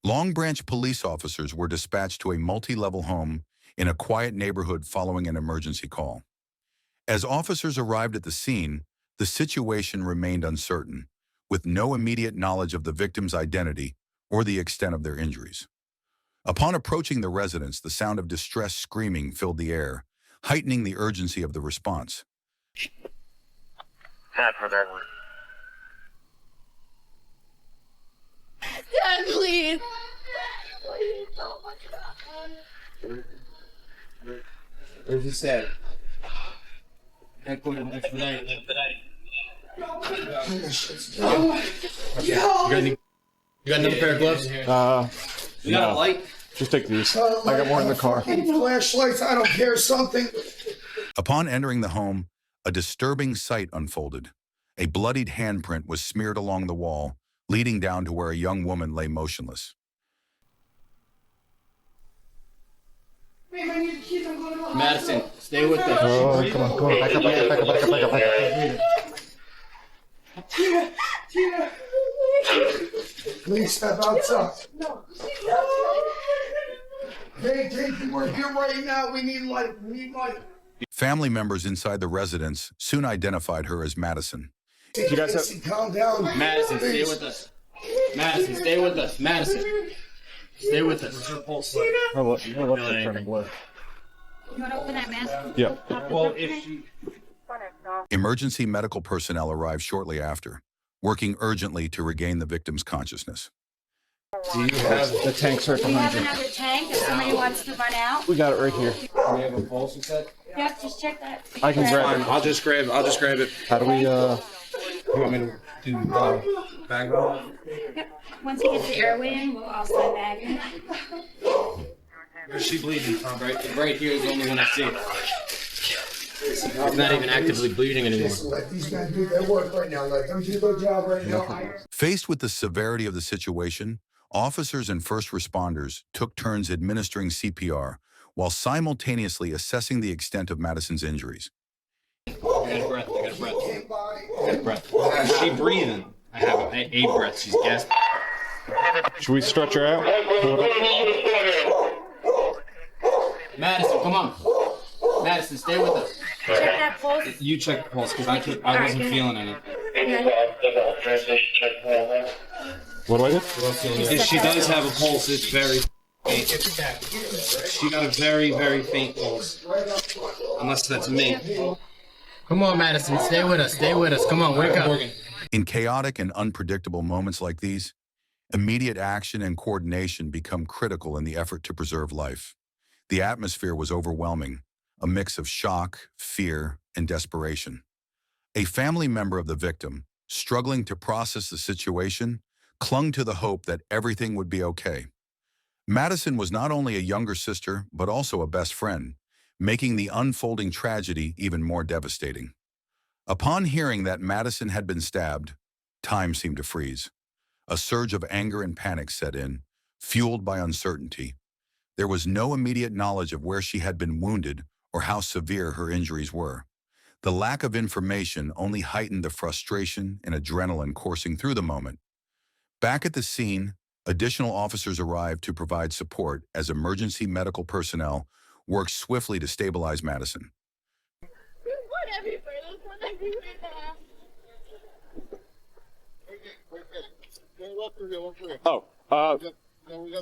Long Branch police officers were dispatched to a multi-level home in a quiet neighborhood following an emergency call. As officers arrived at the scene, the situation remained uncertain, with no immediate knowledge of the victim's identity or the extent of their injuries. Upon approaching the residence, the sound of distressed screaming filled the air, heightening the urgency of the response. Dad, please. Please, oh my God. Where's he at? You got another pair of gloves? You got a light? Just take these. I got more in the car. Flashlights, I don't care, something. Upon entering the home, a disturbing sight unfolded. A bloodied handprint was smeared along the wall, leading down to where a young woman lay motionless. Madison, stay with us. Oh, come on. Back up. Tina. Please step outside. No. Hey, Casey, we're here right now. We need light. Family members inside the residence soon identified her as Madison. You guys have... Calm down. Madison, stay with us. Madison, stay with us. Madison, stay with us. You want to open that mask? Yeah. Well, if she... Emergency medical personnel arrived shortly after, working urgently to regain the victim's consciousness. Do you have the tanks right Do you behind have you? another tank if somebody wants to run out? We got it right here. We have a pulse, you said? Yep, just check that. I can grab it. I'll just grab it. How do we, You want me to do bag roll? Yep. Once he gets the airway in, we'll also bag him. Where's she bleeding from? Right here is the only one I see. It's not even actively bleeding anymore. Let these guys do their work right now. Let them do their job right now. Faced with the severity of the situation, officers and first responders took turns administering CPR while simultaneously assessing the extent of Madison's injuries. I got a breath. Is she breathing? I have a breath. She's gasping. should we stretch her out? Madison, come on. Madison, stay with us. Check that pulse. You check the pulse because I wasn't feeling any. What do I do? If she does have a pulse, it's very faint. She got a very, very faint pulse. Unless that's me. Come on, Madison, stay with us. Come on, wake up. In chaotic and unpredictable moments like these, immediate action and coordination become critical in the effort to preserve life. The atmosphere was overwhelming, a mix of shock, fear, and desperation. A family member of the victim, struggling to process the situation, clung to the hope that everything would be okay. Madison was not only a younger sister, but also a best friend, making the unfolding tragedy even more devastating. Upon hearing that Madison had been stabbed, time seemed to freeze. A surge of anger and panic set in, fueled by uncertainty. There was no immediate knowledge of where she had been wounded or how severe her injuries were. The lack of information only heightened the frustration and adrenaline coursing through the moment. Back at the scene, additional officers arrived to provide support as emergency medical personnel worked swiftly to stabilize Madison.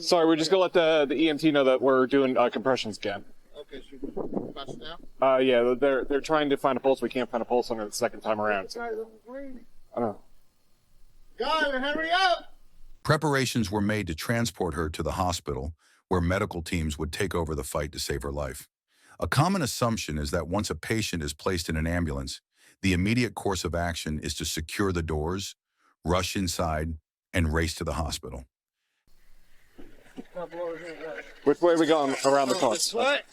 Sorry, we're just gonna let the EMT know that we're doing compressions again. Okay, so you patch now? Yeah, they're trying to find a pulse. We can't find a pulse on her the second time around. Guys, I'm breathing. I don't know. Guys, hurry up! Preparations were made to transport her to the hospital, where medical teams would take over the fight to save her life. A common assumption is that once a patient is placed in an ambulance, the immediate course of action is to secure the doors, rush inside, and race to the hospital. Which way are we going around the car? What?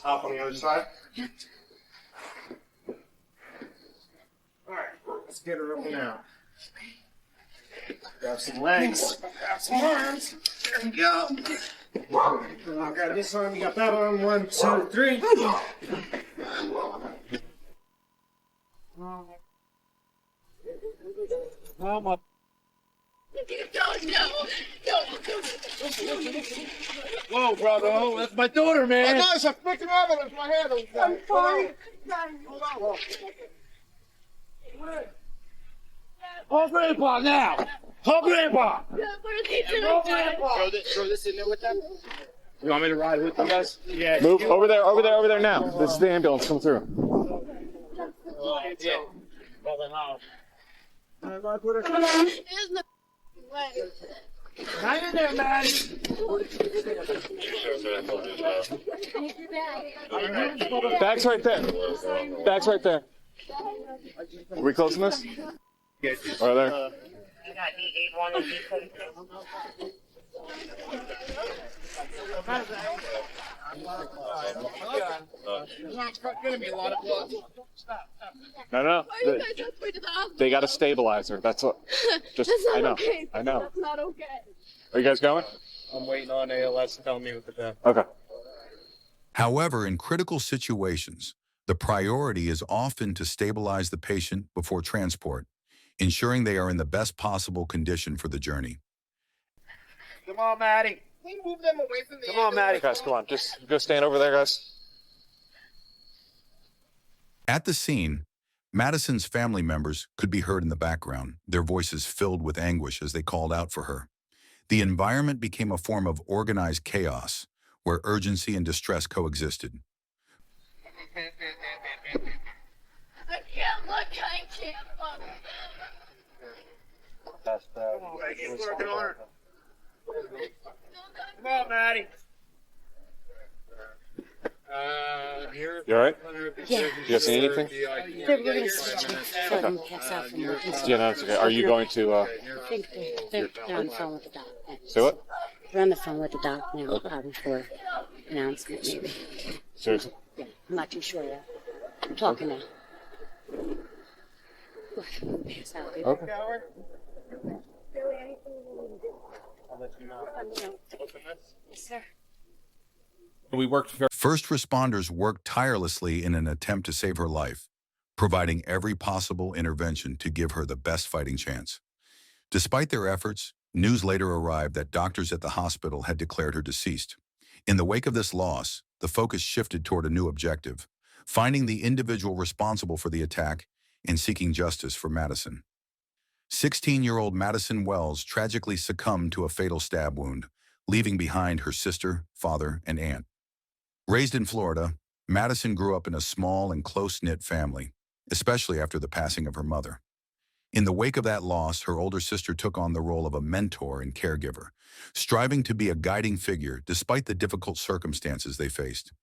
Hop on the other side. Alright, let's get her up now. Grab some legs. Grab some arms. There you go. I'll grab this arm. You got that arm. 1, 2, 3. Mama. Whoa, brother. Oh, that's my daughter, man. Oh, guys, I'm picking evidence. My hand. I'm sorry. Hold on. Hold Grandpa now. Hold Grandpa. What are they doing? Throw this in there with them. You want me to ride with you guys? Yeah. Move over there now. This is the ambulance coming through. Yeah. Hang in there, man. Bag's right there. Bag's right there. Are we closing this? Right there. No. They got a stabilizer. That's what. Just I know. Okay. I know. That's not okay. Are you guys going? I'm waiting on ALS to tell me what to do. Okay. However, in critical situations, the priority is often to stabilize the patient before transport, ensuring they are in the best possible condition for the journey. Come on, Maddie. Can you move them away from the Come on, Maddie. Guys, come on. Just go stand over there, guys. At the scene, Madison's family members could be heard in the background, their voices filled with anguish as they called out for her. The environment became a form of organized chaos, where urgency and distress coexisted. I can't look. I can't look. Come on, Maddie. You all right? Yeah. You guys see anything? We're going to switch it so I can pass out from work and stuff. Yeah, no, it's okay. Are you going to? I think they're on the phone with the doc. Say what? They're on the phone with the doc now, probably for announcement maybe. Seriously? Yeah, I'm not too sure yet. I'm talking now. Pass out, baby. Okay. Yes, sir. We worked very First responders worked tirelessly in an attempt to save her life, providing every possible intervention to give her the best fighting chance. Despite their efforts, news later arrived that doctors at the hospital had declared her deceased. In the wake of this loss, the focus shifted toward a new objective, finding the individual responsible for the attack and seeking justice for Madison. 16-year-old Madison Wells tragically succumbed to a fatal stab wound, leaving behind her sister, father, and aunt. Raised in Florida, Madison grew up in a small and close-knit family, especially after the passing of her mother. In the wake of that loss, her older sister took on the role of a mentor and caregiver, striving to be a guiding figure despite the difficult circumstances they faced.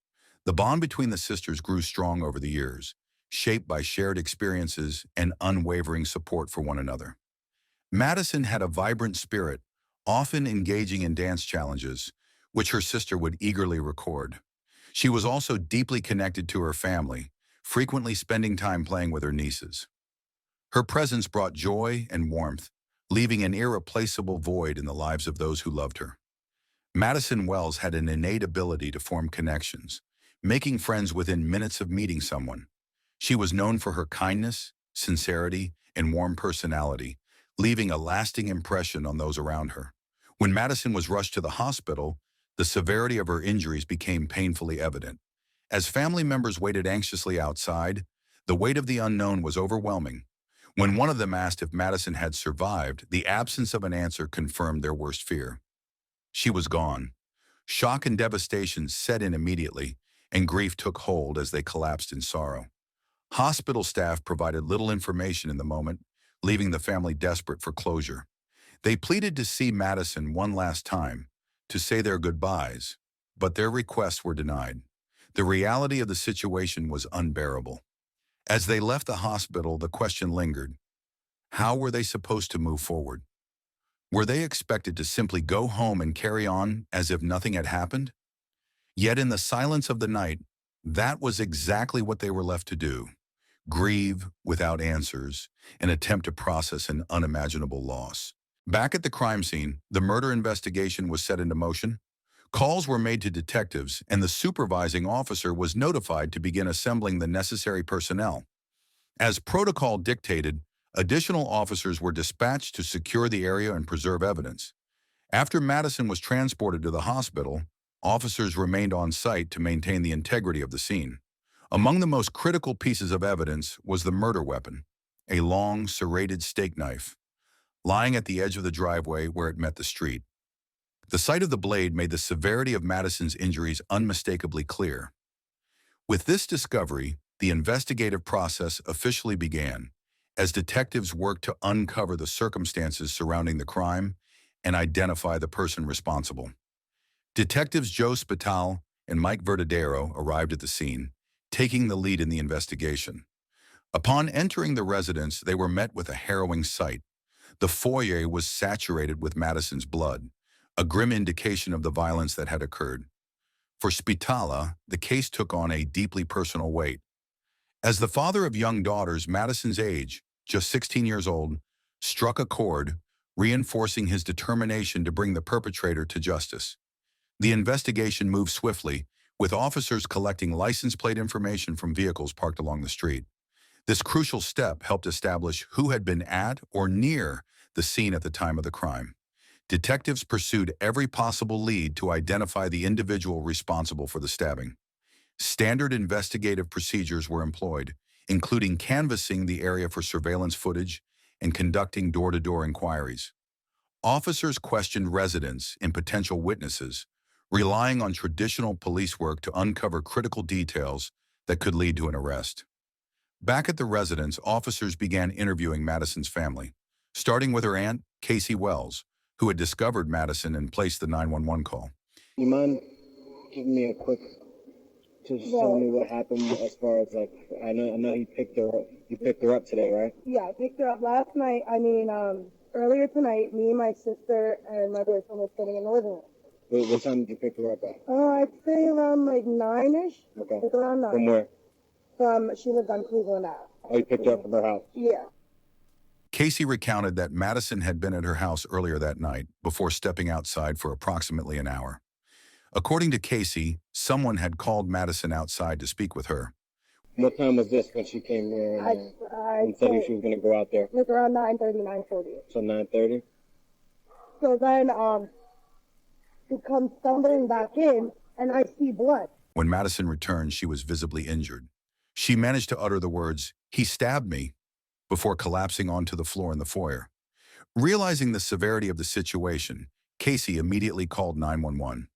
The bond between the sisters grew strong over the years, shaped by shared experiences and unwavering support for one another. Madison had a vibrant spirit, often engaging in dance challenges, which her sister would eagerly record. She was also deeply connected to her family, frequently spending time playing with her nieces. Her presence brought joy and warmth, leaving an irreplaceable void in the lives of those who loved her. Madison Wells had an innate ability to form connections, making friends within minutes of meeting someone. She was known for her kindness, sincerity, and warm personality, leaving a lasting impression on those around her. When Madison was rushed to the hospital, the severity of her injuries became painfully evident. As family members waited anxiously outside, the weight of the unknown was overwhelming. When one of them asked if Madison had survived, the absence of an answer confirmed their worst fear. She was gone. Shock and devastation set in immediately, and grief took hold as they collapsed in sorrow. Hospital staff provided little information in the moment, leaving the family desperate for closure. They pleaded to see Madison one last time, to say their goodbyes, but their requests were denied. The reality of the situation was unbearable. As they left the hospital, the question lingered. How were they supposed to move forward? Were they expected to simply go home and carry on as if nothing had happened? Yet in the silence of the night, that was exactly what they were left to do. Grieve without answers and attempt to process an unimaginable loss. Back at the crime scene, the murder investigation was set into motion. Calls were made to detectives, and the supervising officer was notified to begin assembling the necessary personnel. As protocol dictated, additional officers were dispatched to secure the area and preserve evidence. After Madison was transported to the hospital, officers remained on site to maintain the integrity of the scene. Among the most critical pieces of evidence was the murder weapon, a long, serrated steak knife, lying at the edge of the driveway where it met the street. The sight of the blade made the severity of Madison's injuries unmistakably clear. With this discovery, the investigative process officially began, as detectives worked to uncover the circumstances surrounding the crime and identify the person responsible. Detectives Joe Spital and Mike Verdadero arrived at the scene, taking the lead in the investigation. Upon entering the residence, they were met with a harrowing sight. The foyer was saturated with Madison's blood, a grim indication of the violence that had occurred. For Spitala, the case took on a deeply personal weight. As the father of young daughters, Madison's age, just 16 years old, struck a chord, reinforcing his determination to bring the perpetrator to justice. The investigation moved swiftly, with officers collecting license plate information from vehicles parked along the street. This crucial step helped establish who had been at or near the scene at the time of the crime. Detectives pursued every possible lead to identify the individual responsible for the stabbing. Standard investigative procedures were employed, including canvassing the area for surveillance footage and conducting door-to-door inquiries. Officers questioned residents and potential witnesses, relying on traditional police work to uncover critical details that could lead to an arrest. Back at the residence, officers began interviewing Madison's family, starting with her aunt, Casey Wells, who had discovered Madison and placed the 911 call. You mind giving me a quick, just tell me what happened as far as like, I know he picked her up. You picked her up today, right? Yeah, I picked her up last night. Earlier tonight, me, my sister, and my boyfriend were sitting in the living room. What time did you pick her up at? I'd say around like 9-ish. Okay. Like around 9. From where? She lived on Cleveland Ave. Oh, you picked her up from her house? Yeah. Casey recounted that Madison had been at her house earlier that night before stepping outside for approximately an hour. According to Casey, someone had called Madison outside to speak with her. What time was this when she came there and said she was going to go out there? Like around 9:30, 9:40. So 9:30? So then, he comes stumbling back in, and I see blood. When Madison returned, she was visibly injured. She managed to utter the words, "He stabbed me," before collapsing onto the floor in the foyer. Realizing the severity of the situation, Casey immediately called 911.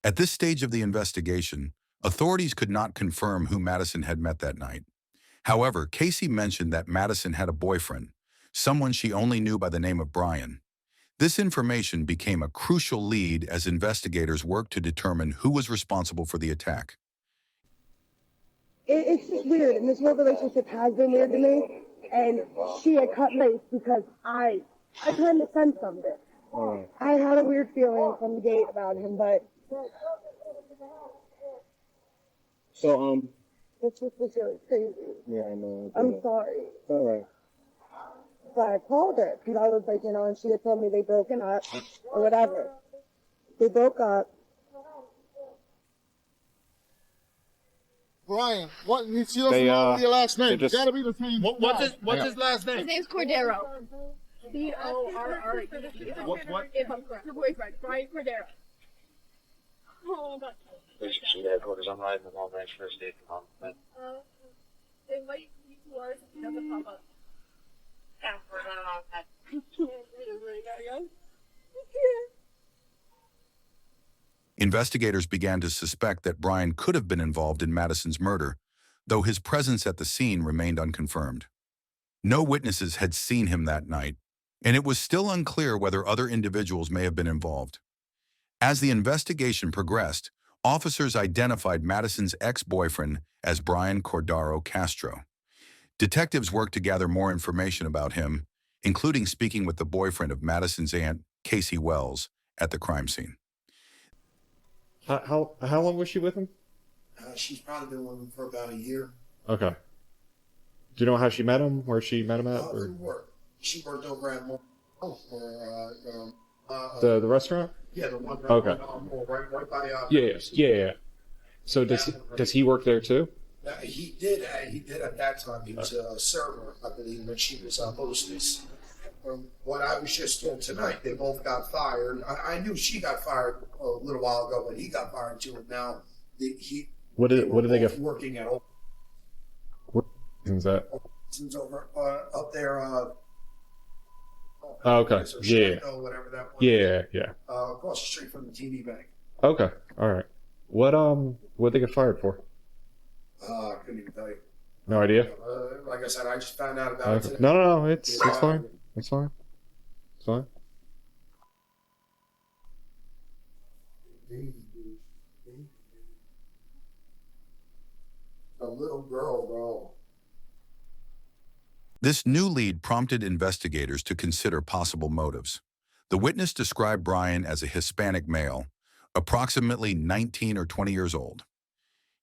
At this stage of the investigation, authorities could not confirm who Madison had met that night. However, Casey mentioned that Madison had a boyfriend, someone she only knew by the name of Brian. This information became a crucial lead as investigators worked to determine who was responsible for the attack. It's just weird, and this whole relationship has been weird to me. And she had cut me because I kind of sensed something. I had a weird feeling from the gate about him, but So, this was really crazy. yeah, I know. I'm sorry. It's all right. But I called her because I was like, and she had told me they broken up or whatever. They broke up. Brian, what? She doesn't know your last name. It's gotta be the same. What's his last His name? name's Cordero. Corrore. What? If I'm correct. Your boyfriend, Brian Cordero. Oh, my God. I'm riding the long range first aid compliment. They might be yours. It doesn't pop up. Yeah, we're running off that. Investigators began to suspect that Brian could have been involved in Madison's murder, though his presence at the scene remained unconfirmed. No witnesses had seen him that night, and it was still unclear whether other individuals may have been involved. As the investigation progressed, officers identified Madison's ex-boyfriend as Brian Cordaro Castro. Detectives worked to gather more information about him, including speaking with the boyfriend of Madison's aunt, Casey Wells, at the crime scene. How long was she with him? She's probably been with him for about a year. Okay. Do you know how she met him? Where she met him at? Or? Through work. She worked over at Oh, for, The restaurant? yeah, the one right, Okay. right by, Yeah. So does he work there too? he did at that time. He was a server, I believe, when she was a hostess. From what I was just told tonight, they both got fired. I knew she got fired a little while ago, but he got fired too. And now What they did they both get? working at What is that? Since over up there. Oh, okay. So Yeah. Shenandoah, whatever that one. Yeah. Across the street from the TV bank. Okay. All right. What they get fired for? I couldn't even tell you. No idea. Like I said, I just found out about it Okay. today. No. It's fine. It's fine. It's fine. A little girl, bro. This new lead prompted investigators to consider possible motives. The witness described Brian as a Hispanic male, approximately 19 or 20 years old.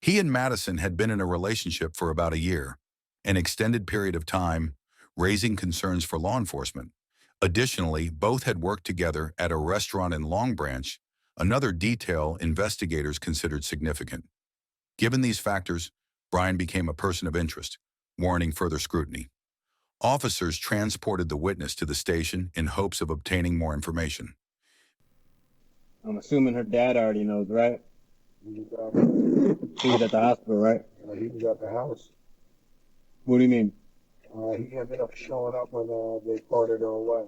He and Madison had been in a relationship for about a year, an extended period of time, raising concerns for law enforcement. Additionally, both had worked together at a restaurant in Long Branch, another detail investigators considered significant. Given these factors, Brian became a person of interest, warranting further scrutiny. Officers transported the witness to the station in hopes of obtaining more information. I'm assuming her dad already knows, right? He was at the hospital, right? He was at the house. What do you mean? He ended up showing up when they parted her away.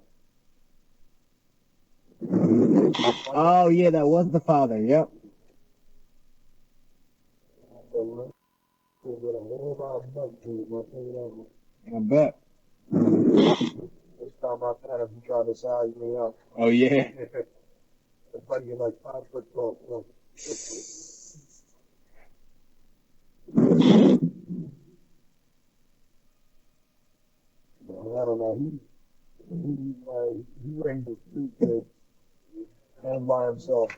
Oh, yeah, that was the father. Yep. I bet. This time I had him try to size me up. Oh, yeah. But you're like 5 foot tall. I don't know. He raised his 2 kids and by himself.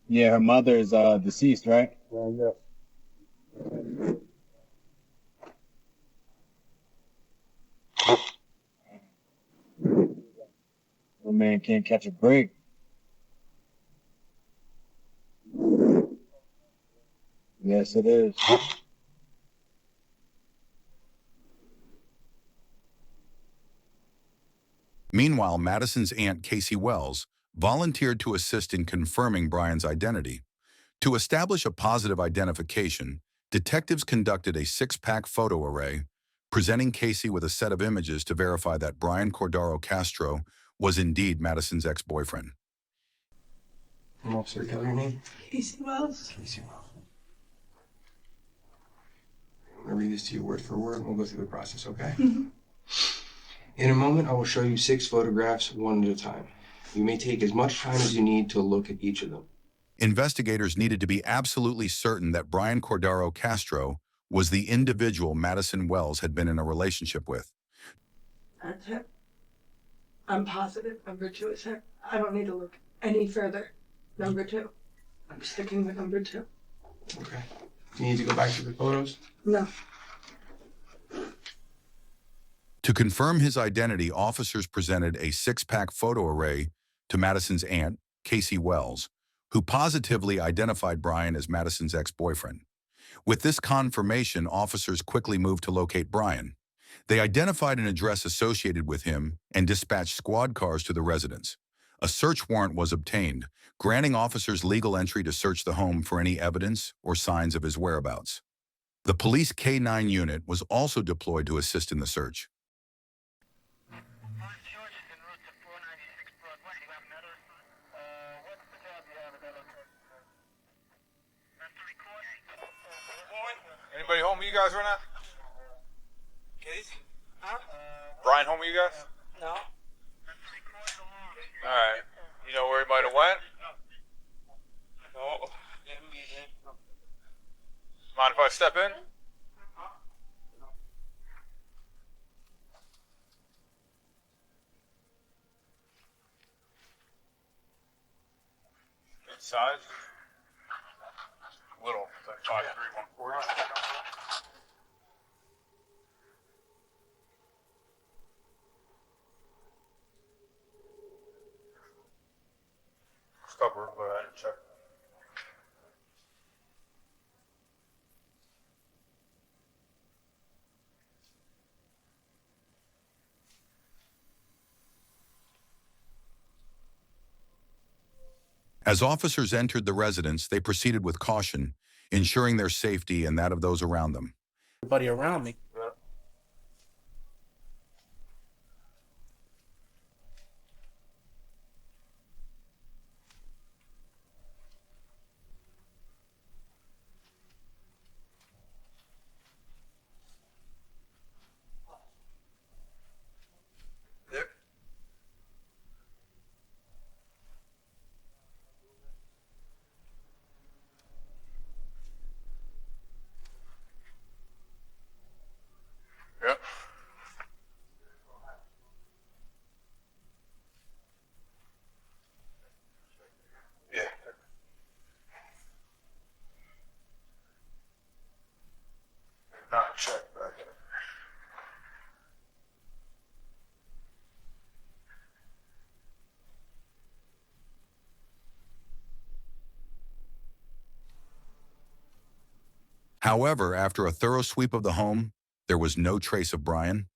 Yeah, her mother is deceased, right? Yeah. The man can't catch a break. Yes, it is. Meanwhile, Madison's aunt, Casey Wells, volunteered to assist in confirming Brian's identity. To establish a positive identification, detectives conducted a 6-pack photo array, presenting Casey with a set of images to verify that Brian Cordaro Castro was indeed Madison's ex-boyfriend. Officer, tell your name. Casey Wells. Casey Wells. I'm going to read this to you word for word, and we'll go through the process, okay? In a moment, I will show you 6 photographs, one at a time. You may take as much time as you need to look at each of them. Investigators needed to be absolutely certain that Brian Cordaro Castro was the individual Madison Wells had been in a relationship with. That's it. I'm positive number 2 is him. I don't need to look any further. Number 2. I'm sticking with number 2. Okay. Do you need to go back to the photos? No. To confirm his identity, officers presented a 6-pack photo array to Madison's aunt, Casey Wells, who positively identified Brian as Madison's ex-boyfriend. With this confirmation, officers quickly moved to locate Brian. They identified an address associated with him and dispatched squad cars to the residence. A search warrant was obtained, granting officers legal entry to search the home for any evidence or signs of his whereabouts. The police K-9 unit was also deployed to assist in the search. Anybody home with you guys right now? Casey? Huh? Brian home with you guys? No. Alright. You know where he might have went? No. Mind if I step in? Size? Little. It's like 5'3", 140. covered, but I didn't check. As officers entered the residence, they proceeded with caution, ensuring their safety and that of those around them. Everybody around me. Yep. Yep. Yeah. Not checked back there. However, after a thorough sweep of the home, there was no trace of Brian.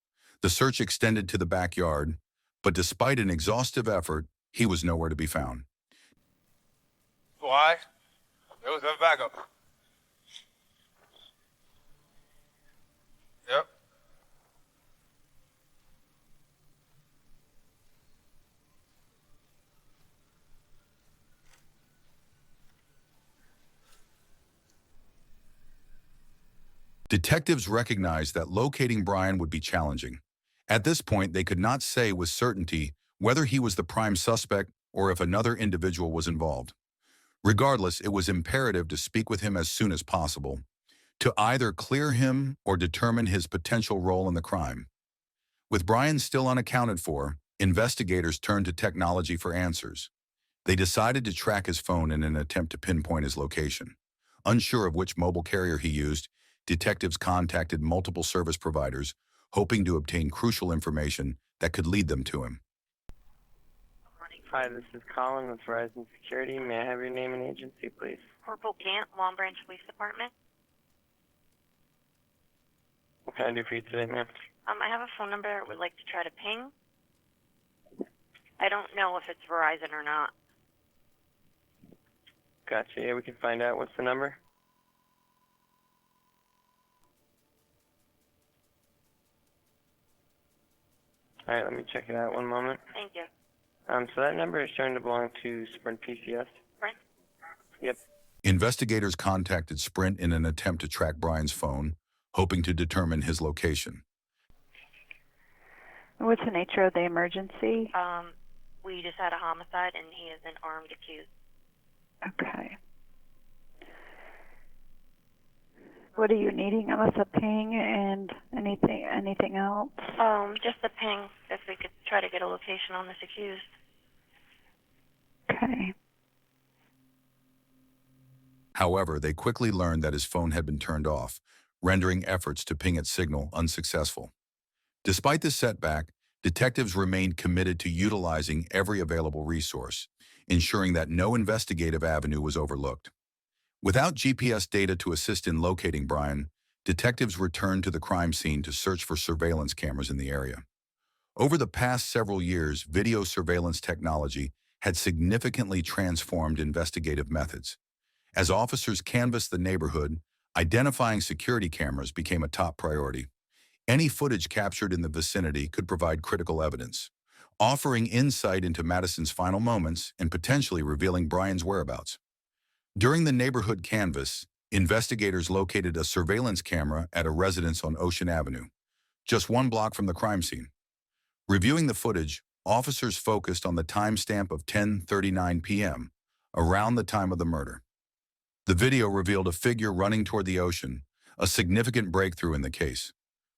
The search extended to the backyard, but despite an exhaustive effort, he was nowhere to be found. Why? It was a backup. Yep. Detectives recognized that locating Brian would be challenging. At this point, they could not say with certainty whether he was the prime suspect or if another individual was involved. Regardless, it was imperative to speak with him as soon as possible, to either clear him or determine his potential role in the crime. With Brian still unaccounted for, investigators turned to technology for answers. They decided to track his phone in an attempt to pinpoint his location. Unsure of which mobile carrier he used, detectives contacted multiple service providers, hoping to obtain crucial information that could lead them to him. Hi, this is Colin with Verizon Security. May I have your name and agency, please? Corporal Gant, Long Branch Police Department. What can I do for you today, ma'am? I have a phone number I would like to try to ping. I don't know if it's Verizon or not. Gotcha. Yeah, we can find out. What's the number? All right, let me check it out. One moment. Thank you. So that number is showing to belong to Sprint PCS. Sprint? Yep. Investigators contacted Sprint in an attempt to track Brian's phone, hoping to determine his location. What's the nature of the emergency? We just had a homicide and he is an armed accused. Okay. What are you needing of us, a ping and anything else? Just a ping, if we could try to get a location on this accused. Okay. However, they quickly learned that his phone had been turned off, rendering efforts to ping its signal unsuccessful. Despite this setback, detectives remained committed to utilizing every available resource, ensuring that no investigative avenue was overlooked. Without GPS data to assist in locating Brian, detectives returned to the crime scene to search for surveillance cameras in the area. Over the past several years, video surveillance technology had significantly transformed investigative methods. As officers canvassed the neighborhood, identifying security cameras became a top priority. Any footage captured in the vicinity could provide critical evidence, offering insight into Madison's final moments and potentially revealing Brian's whereabouts. During the neighborhood canvass, investigators located a surveillance camera at a residence on Ocean Avenue, just 1 block from the crime scene. Reviewing the footage, officers focused on the timestamp of 10:39 p.m., around the time of the murder. The video revealed a figure running toward the ocean, a significant breakthrough in the case.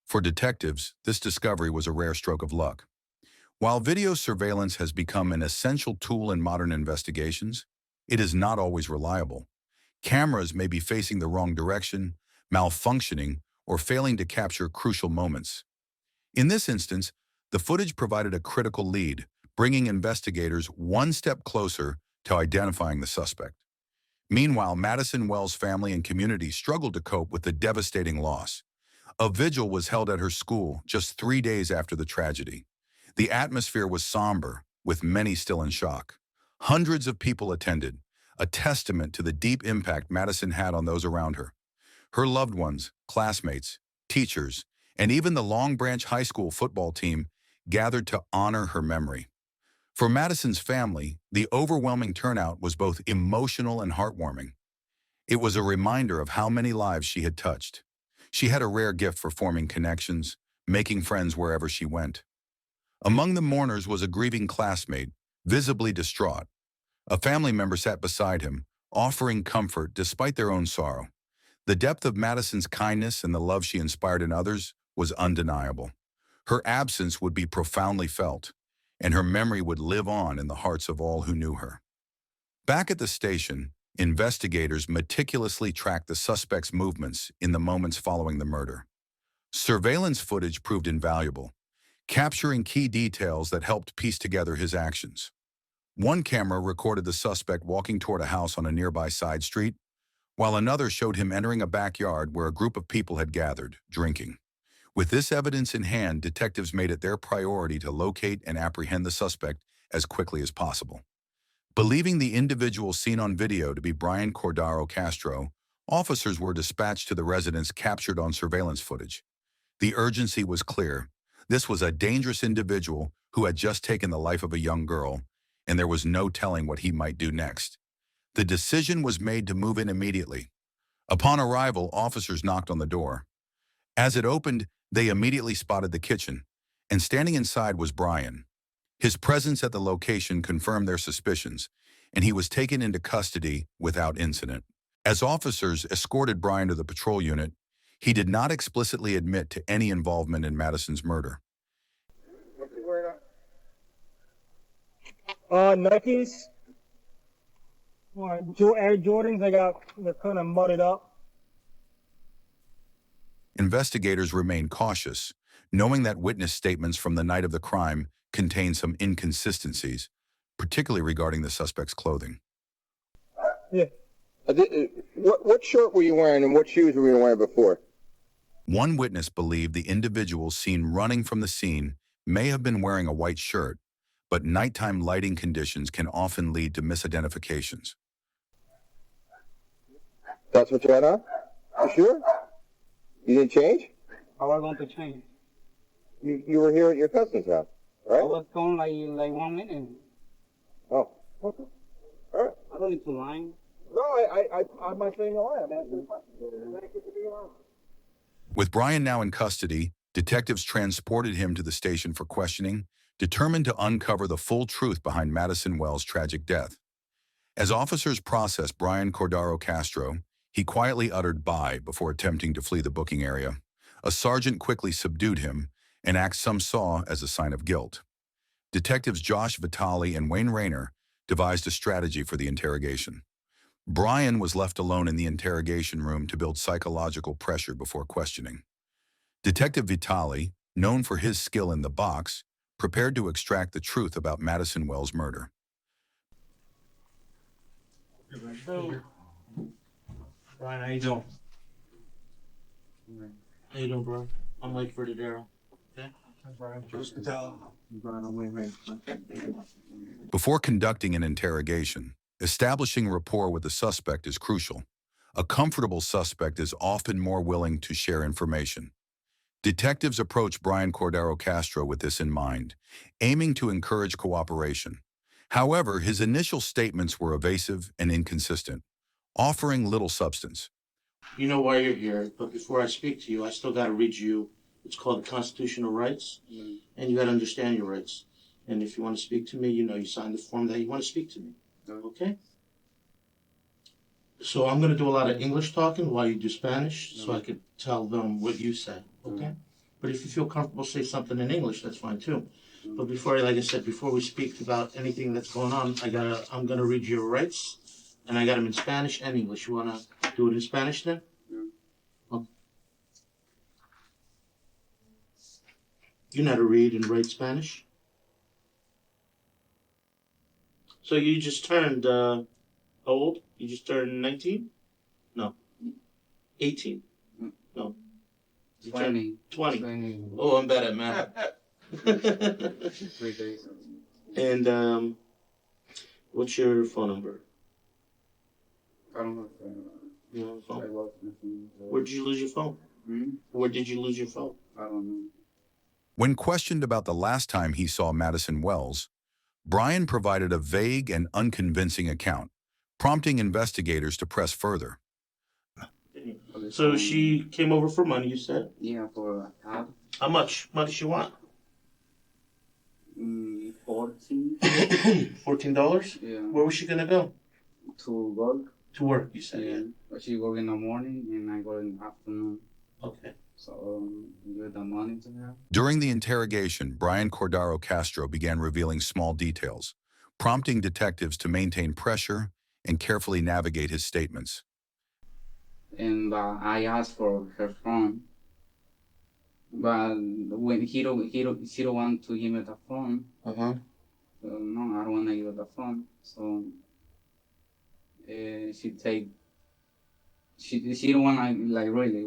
For detectives, this discovery was a rare stroke of luck. While video surveillance has become an essential tool in modern investigations, it is not always reliable. Cameras may be facing the wrong direction, malfunctioning, or failing to capture crucial moments. In this instance, the footage provided a critical lead, bringing investigators one step closer to identifying the suspect. Meanwhile, Madison Wells' family and community struggled to cope with the devastating loss. A vigil was held at her school just 3 days after the tragedy. The atmosphere was somber, with many still in shock. Hundreds of people attended, a testament to the deep impact Madison had on those around her. Her loved ones, classmates, teachers, and even the Long Branch High School football team gathered to honor her memory. For Madison's family, the overwhelming turnout was both emotional and heartwarming. It was a reminder of how many lives she had touched. She had a rare gift for forming connections, making friends wherever she went. Among the mourners was a grieving classmate, visibly distraught. A family member sat beside him, offering comfort despite their own sorrow. The depth of Madison's kindness and the love she inspired in others was undeniable. Her absence would be profoundly felt, and her memory would live on in the hearts of all who knew her. Back at the station, investigators meticulously tracked the suspect's movements in the moments following the murder. Surveillance footage proved invaluable, capturing key details that helped piece together his actions. One camera recorded the suspect walking toward a house on a nearby side street, while another showed him entering a backyard where a group of people had gathered, drinking. With this evidence in hand, detectives made it their priority to locate and apprehend the suspect as quickly as possible. Believing the individual seen on video to be Brian Cordaro Castro, officers were dispatched to the residence captured on surveillance footage. The urgency was clear. This was a dangerous individual who had just taken the life of a young girl, and there was no telling what he might do next. The decision was made to move in immediately. Upon arrival, officers knocked on the door. As it opened, they immediately spotted the kitchen, and standing inside was Brian. His presence at the location confirmed their suspicions, and he was taken into custody without incident. As officers escorted Brian to the patrol unit, he did not explicitly admit to any involvement in Madison's murder. Nikes. Air Jordans, they're kind of mudded up. Investigators remained cautious, knowing that witness statements from the night of the crime contained some inconsistencies, particularly regarding the suspect's clothing. Yeah. What shirt were you wearing and what shoes were you wearing before? One witness believed the individual seen running from the scene may have been wearing a white shirt, but nighttime lighting conditions can often lead to misidentifications. That's what you had on? You sure? You didn't change? How am I going to change? You were here at your cousin's house, right? I was gone like 1 minute. Oh, okay. All right. I don't need to lie. No, I'm not saying a lie. I'm asking a question. With Brian now in custody, detectives transported him to the station for questioning, determined to uncover the full truth behind Madison Wells' tragic death. As officers processed Brian Cordaro Castro, he quietly uttered "bye" before attempting to flee the booking area. A sergeant quickly subdued him, an act some saw as a sign of guilt. Detectives Josh Vitale and Wayne Rayner devised a strategy for the interrogation. Brian was left alone in the interrogation room to build psychological pressure before questioning. Detective Vitale, known for his skill in the box, prepared to extract the truth about Madison Wells' murder. Brian, how you doing? How you doing, bro? I'm late for the Daryl. Okay? Brian. Just to tell. Brian, I'm waiting. Before conducting an interrogation, establishing rapport with the suspect is crucial. A comfortable suspect is often more willing to share information. Detectives approached Brian Cordaro Castro with this in mind, aiming to encourage cooperation. However, his initial statements were evasive and inconsistent, offering little substance. You know why you're here, but before I speak to you, I still got to read you what's called the constitutional rights, and you got to understand your rights. And if you want to speak to me, you sign the form that you want to speak to me. Okay? So I'm going to do a lot of English talking while you do Spanish, so I could tell them what you say. Okay? But if you feel comfortable, say something in English, that's fine too. But like I said, before we speak about anything that's going on, I'm going to read your rights, and I got them in Spanish and English. You want to do it in Spanish then? Okay. You know how to read and write Spanish? So you just turned, how old? You just turned 19? No. 18? No. You 20. 20. Oh, I'm bad at math. 3 days. And, what's your phone number? I don't know. You don't have a phone? I lost my phone. Where did you lose your phone? Where did you lose your phone? I don't know. When questioned about the last time he saw Madison Wells, Brian provided a vague and unconvincing account, prompting investigators to press further. So she came over for money, you said? Yeah, for half. How much money she want? 14. $14? Yeah. Where was she gonna go? To work. To work, you said, yeah. But she work in the morning and I work in the afternoon. Okay. So, give the money to her. During the interrogation, Brian Cordaro Castro began revealing small details, prompting detectives to maintain pressure and carefully navigate his statements. And I asked for her phone. But when she don't want to give me the phone. No, I don't want to give her the phone. So she don't want really.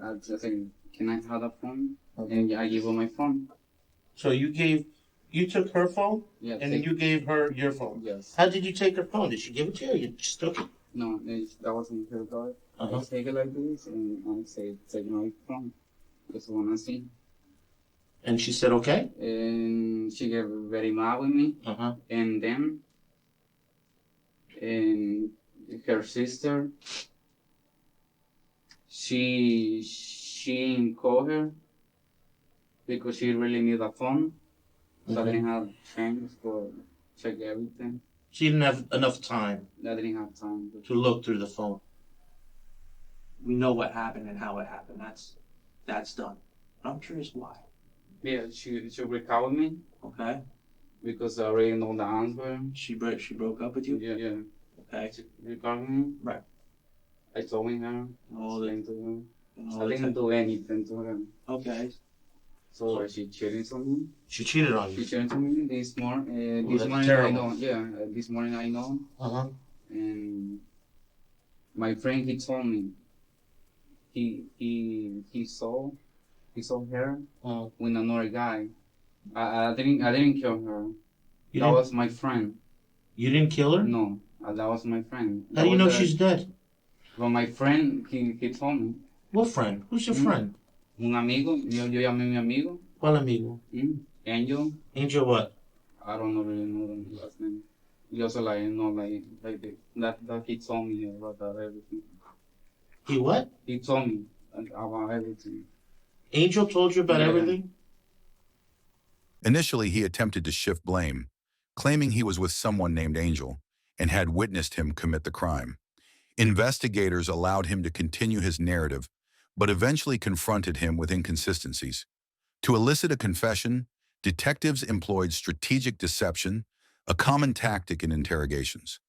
I just say, can I have the phone? And I give her my phone. So you took her phone? Yeah. And then you gave her your phone? Yes. How did you take her phone? Did she give it to you or you just took it? No, that wasn't her daughter. I take it like this and I say, take my phone. Just wanna see. And she said okay? And she got very mad with me. And then her sister, she called her because she really need a phone. So I didn't have time for check everything. She didn't have enough time. I didn't have time to look through the phone. We know what happened and how it happened. That's done. But I'm curious why. Yeah, she recovered me. Okay. Because I already know the answer. She broke up with you? Yeah. Okay. She recovered me. Right. I told her. Explained to her. I didn't do anything to her. Okay. So she cheated on me. She cheated on you? She cheated on me this morning. This morning terrible. I know. Yeah, this morning I know. And my friend, he told me he saw her with another guy. I didn't kill her. That was my friend. You didn't kill her? No, that was my friend. How do you know she's dead? Well, my friend, he told me. What friend? Who's your friend? Un amigo. Yo llamé a mi amigo. ¿Cuál amigo? Angel. Angel what? I don't really know the last name. He also that he told me about that everything. He what? He told me about everything. Angel told you about everything? Initially, he attempted to shift blame, claiming he was with someone named Angel and had witnessed him commit the crime. Investigators allowed him to continue his narrative, but eventually confronted him with inconsistencies. To elicit a confession, detectives employed strategic deception, a common tactic in interrogations.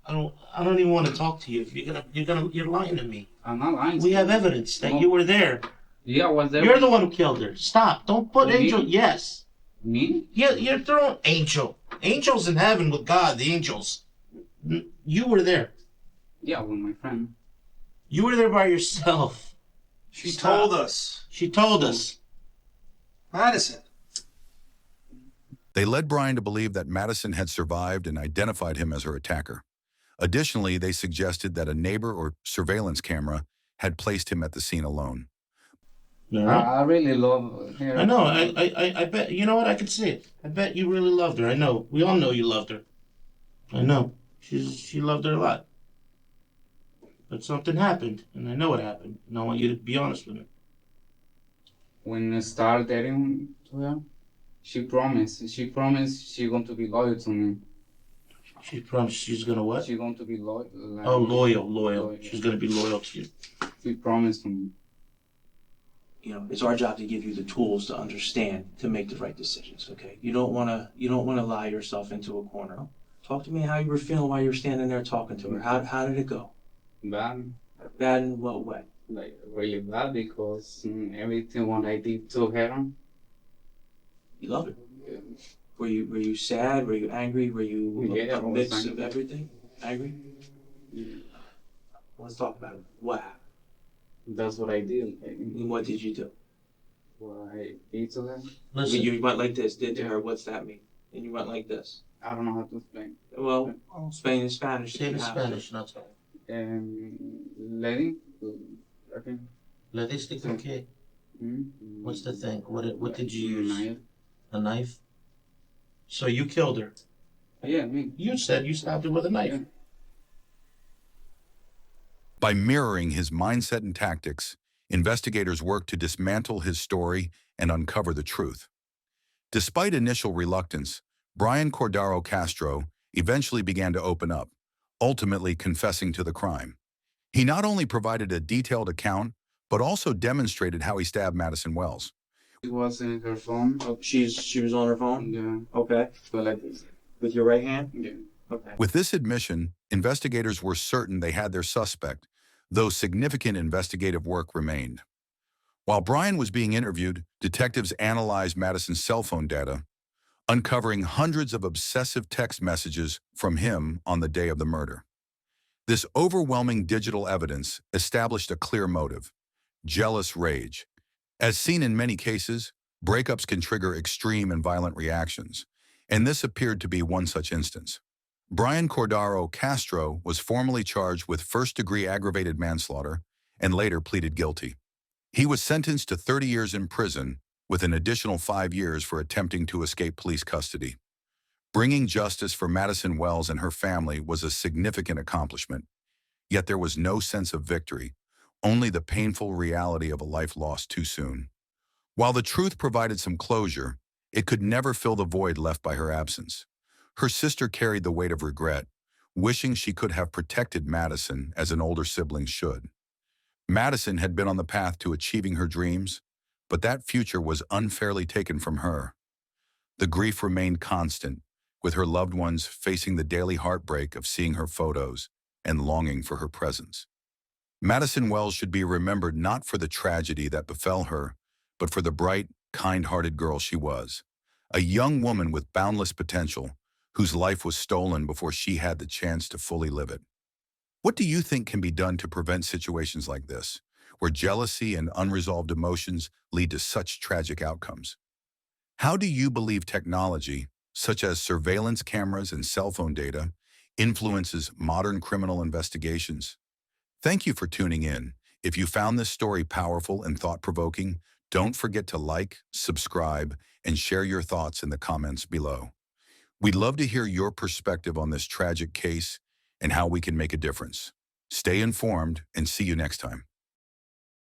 I don't even want to talk to you. If you're lying to me. I'm not lying. We have evidence that you were there. Yeah, I was there. You're the one who killed her. Stop. Don't put Me? Angel. Yes. Me? Yeah, you're throwing Angel. Angel's in heaven with God. The angels. You were there. Yeah, with my friend. You were there by yourself. She told us. She told us. Madison. They led Brian to believe that Madison had survived and identified him as her attacker. Additionally, they suggested that a neighbor or surveillance camera had placed him at the scene alone. I really love her. I know. I bet. You know what? I could see it. I bet you really loved her. I know. We all know you loved her. I know. She loved her a lot. But something happened, and I know what happened. And I want you to be honest with me. When I started dating to her, she promised she's going to be loyal to me. She promised she's gonna what? She's going to be loyal. Loyal. She's gonna be loyal to you. She promised to me. You know, it's our job to give you the tools to understand, to make the right decisions, okay? You don't wanna lie yourself into a corner. Talk to me how you were feeling while you were standing there talking to her. How did it go? Bad. Bad in what way? Like, really bad because everything what I did to her. You love her. Were you sad? Were you angry? Were you Yeah, I a was mix of angry. everything? Angry? Yeah. Let's talk about it. What happened? That's what I did. And what did you do? Well, I did to them. Listen, you went like this, did to her. What's that mean? And you went like this. I don't know how to explain. Well, explain in Spanish. Say it in if you have to. Spanish, not so. Letting. Okay. Le diste con qué? What's the thing? What did you use? Knife. A knife? So you killed her. Yeah, me. You said you stabbed her with a knife. By mirroring his mindset and tactics, investigators worked to dismantle his story and uncover the truth. Despite initial reluctance, Brian Cordaro Castro eventually began to open up, ultimately confessing to the crime. He not only provided a detailed account, but also demonstrated how he stabbed Madison Wells. She was in her phone. Oh, she was on her phone? Yeah. Okay. So like this. With your right hand? Yeah. Okay. With this admission, investigators were certain they had their suspect, though significant investigative work remained. While Brian was being interviewed, detectives analyzed Madison's cell phone data, uncovering hundreds of obsessive text messages from him on the day of the murder. This overwhelming digital evidence established a clear motive: jealous rage. As seen in many cases, breakups can trigger extreme and violent reactions, and this appeared to be one such instance. Brian Cordaro Castro was formally charged with first-degree aggravated manslaughter and later pleaded guilty. He was sentenced to 30 years in prison with an additional 5 years for attempting to escape police custody. Bringing justice for Madison Wells and her family was a significant accomplishment, yet there was no sense of victory, only the painful reality of a life lost too soon. While the truth provided some closure, it could never fill the void left by her absence. Her sister carried the weight of regret, wishing she could have protected Madison as an older sibling should. Madison had been on the path to achieving her dreams, but that future was unfairly taken from her. The grief remained constant, with her loved ones facing the daily heartbreak of seeing her photos and longing for her presence. Madison Wells should be remembered not for the tragedy that befell her, but for the bright, kind-hearted girl she was, a young woman with boundless potential, whose life was stolen before she had the chance to fully live it. What do you think can be done to prevent situations like this, where jealousy and unresolved emotions lead to such tragic outcomes? How do you believe technology, such as surveillance cameras and cell phone data, influences modern criminal investigations? Thank you for tuning in. If you found this story powerful and thought-provoking, don't forget to like, subscribe, and share your thoughts in the comments below. We'd love to hear your perspective on this tragic case and how we can make a difference. Stay informed and see you next time.